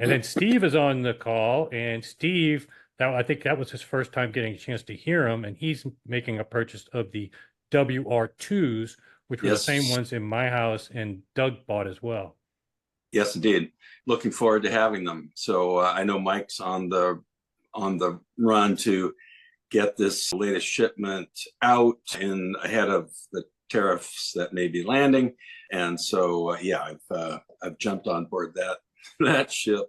And then Steve is on the call, and Steve, I think that was his first time getting a chance to hear him, and he's making a purchase of the WR2s, which were the same ones in my house and Doug bought as well. Yes, indeed. Looking forward to having them. So I know Mike's on the run to get this latest shipment out in ahead of the tariffs that may be landing. And so yeah, I've jumped on board that ship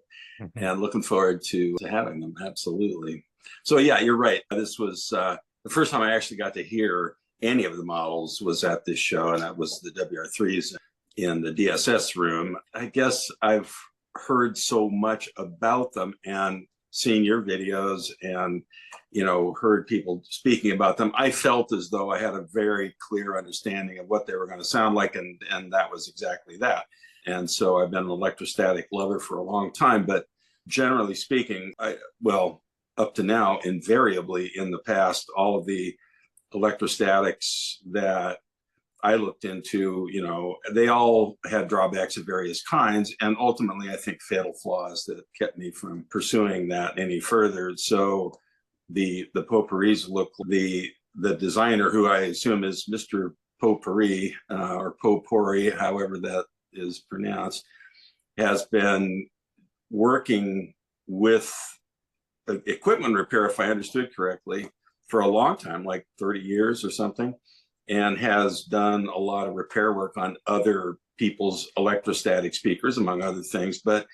and looking forward to having them. Absolutely. So yeah, you're right. This was the first time I actually got to hear any of the models was at this show, and that was the WR3s in the DSS room. I guess I've heard so much about them and seen your videos and, you know, heard people speaking about them. I felt as though I had a very clear understanding of what they were going to sound like, and that was exactly that. And so I've been an electrostatic lover for a long time, but generally speaking, up to now, invariably in the past, all of the electrostatics that I looked into, you know, they all had drawbacks of various kinds, and ultimately, I think fatal flaws that kept me from pursuing that any further. So the Poporis look, the designer, who I assume is Mr. Popori or Popori, however that is pronounced, has been working with equipment repair, if I understood correctly, for a long time, like 30 years or something, and has done a lot of repair work on other people's electrostatic speakers, among other things. But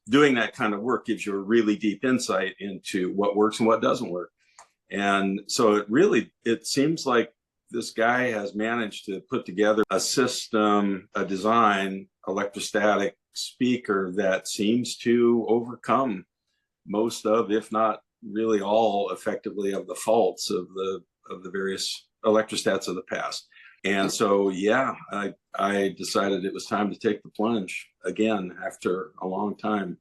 doing that kind of work gives you a really deep insight into what works and what doesn't work. And so it seems like this guy has managed to put together a system, a design, electrostatic speaker that seems to overcome most of, if not really all, effectively, of the faults of the various electrostats of the past. And so, yeah, I decided it was time to take the plunge again after a long time.